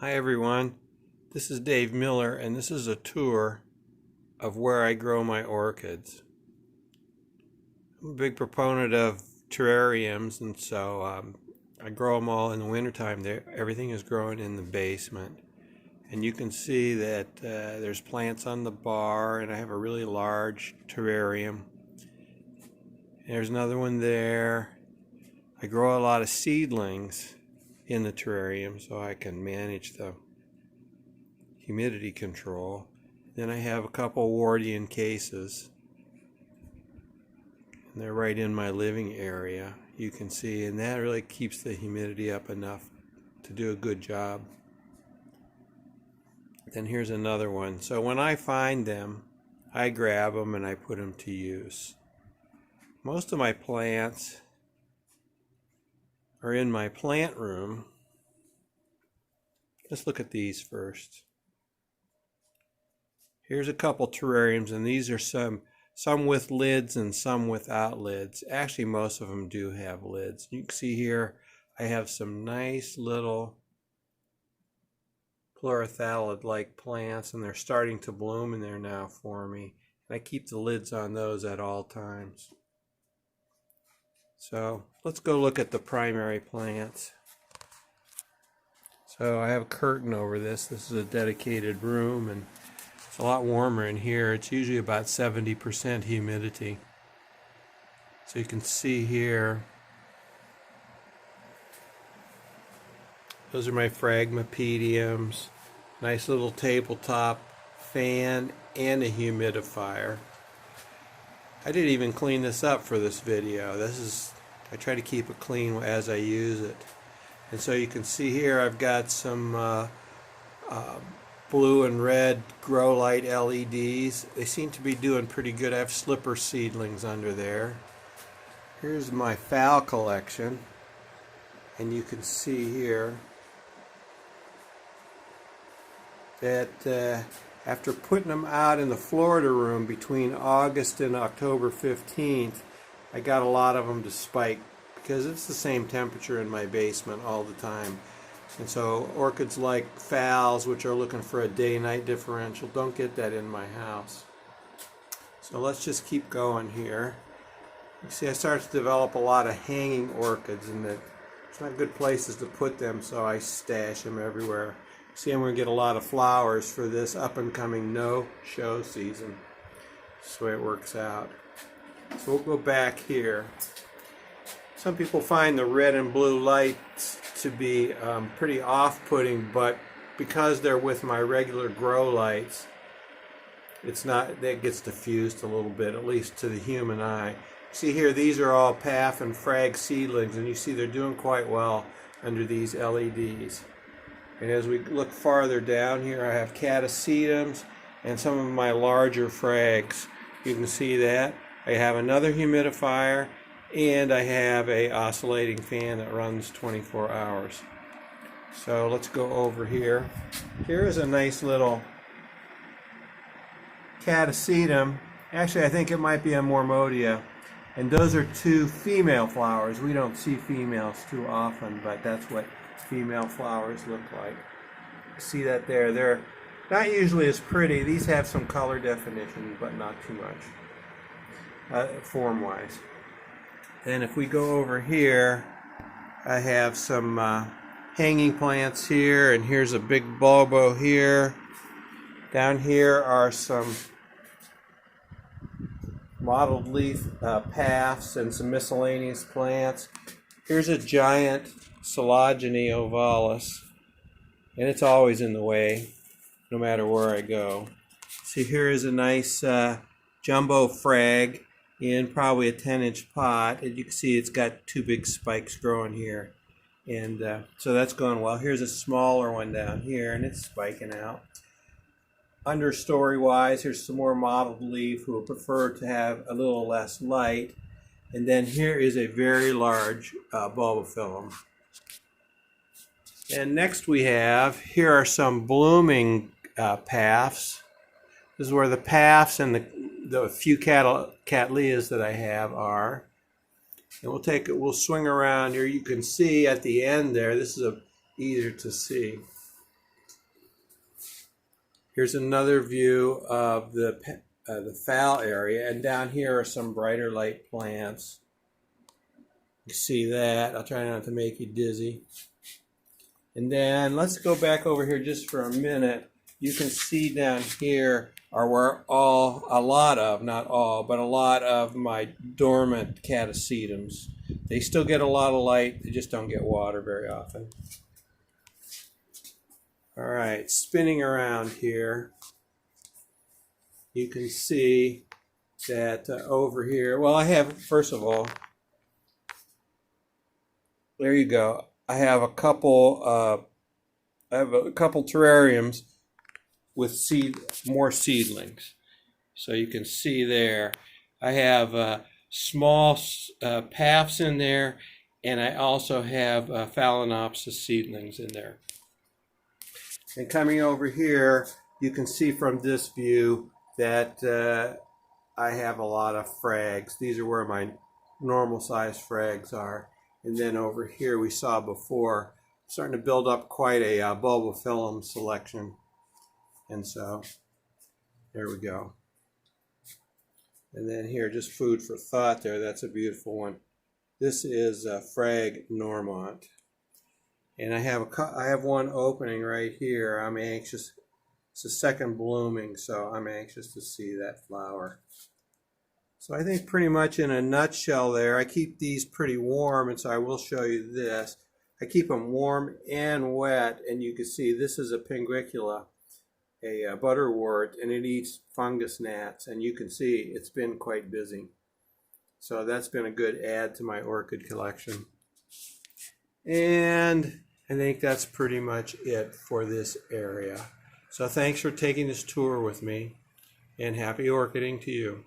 Hi everyone, this is Dave Miller and this is a tour of where I grow my orchids. I'm a big proponent of terrariums, and so I grow them all in the wintertime. Everything is growing in the basement, and you can see that there's plants on the bar, and I have a really large terrarium. There's another one there. I grow a lot of seedlings in the terrarium so I can manage the humidity control. Then I have a couple Wardian cases, and they're right in my living area, you can see, and that really keeps the humidity up enough to do a good job. Then here's another one. So when I find them, I grab them and I put them to use. Most of my plants are in my plant room. Let's look at these first. Here's a couple terrariums, and these are some with lids and some without lids. Actually, most of them do have lids. You can see here I have some nice little chlorophyllid-like plants, and they're starting to bloom in there now for me. And I keep the lids on those at all times. So let's go look at the primary plants. So I have a curtain over this. This is a dedicated room, and it's a lot warmer in here. It's usually about 70% humidity. So you can see here, those are my phragmipediums. Nice little tabletop fan and a humidifier. I didn't even clean this up for this video. I try to keep it clean as I use it. And so you can see here I've got some blue and red grow light LEDs. They seem to be doing pretty good. I have slipper seedlings under there. Here's my phal collection, and you can see here that after putting them out in the Florida room between August and October 15th, I got a lot of them to spike because it's the same temperature in my basement all the time. And so orchids like phals, which are looking for a day-night differential, don't get that in my house. So let's just keep going here. You see I start to develop a lot of hanging orchids, and it's not good places to put them, so I stash them everywhere. See, I'm going to get a lot of flowers for this up-and-coming no-show season. That's the way it works out. So we'll go back here. Some people find the red and blue lights to be pretty off-putting, but because they're with my regular grow lights, it's not, that gets diffused a little bit, at least to the human eye. See here, these are all PAF and frag seedlings, and you see they're doing quite well under these LEDs. And as we look farther down here, I have catasetums and some of my larger frags. You can see that. I have another humidifier, and I have a oscillating fan that runs 24 hours. So let's go over here. Here is a nice little catasetum. Actually, I think it might be a mormodia. And those are two female flowers. We don't see females too often, but that's what female flowers look like. See that there? They're not usually as pretty. These have some color definition, but not too much form-wise. And if we go over here, I have some hanging plants here, and here's a big bulbo here. Down here are some mottled leaf paths and some miscellaneous plants. Here's a giant Silogeny ovalis, and it's always in the way no matter where I go. See, here is a nice jumbo frag in probably a 10-inch pot. As you can see, it's got two big spikes growing here, and so that's going well. Here's a smaller one down here, and it's spiking out. Understory wise, here's some more mottled leaf who would prefer to have a little less light. And then here is a very large bulbophyllum. And next here are some blooming paths. This is where the paths and the few cattleyas that I have are. And we'll swing around here. You can see at the end there, this is easier to see. Here's another view of the phal area, and down here are some brighter light plants. You see that. I'll try not to make you dizzy. And then let's go back over here just for a minute. You can see down here are where a lot of, not all, but a lot of my dormant catasetums. They still get a lot of light, they just don't get water very often. All right, spinning around here, you can see that over here, well, I have, first of all, there you go. I have a couple terrariums with more seedlings. So you can see there, I have small paphs in there, and I also have Phalaenopsis seedlings in there. And coming over here, you can see from this view that I have a lot of frags. These are where my normal size frags are. And then over here we saw before, starting to build up quite a bulbophyllum selection. And so there we go. And then here, just food for thought there. That's a beautiful one. This is Frag Normant. And I have one opening right here. I'm anxious. It's the second blooming, so I'm anxious to see that flower. So I think pretty much in a nutshell there, I keep these pretty warm, and so I will show you this. I keep them warm and wet, and you can see this is a Pinguicula, a butterwort, and it eats fungus gnats, and you can see it's been quite busy. So that's been a good add to my orchid collection. And I think that's pretty much it for this area. So thanks for taking this tour with me, and happy orchiding to you.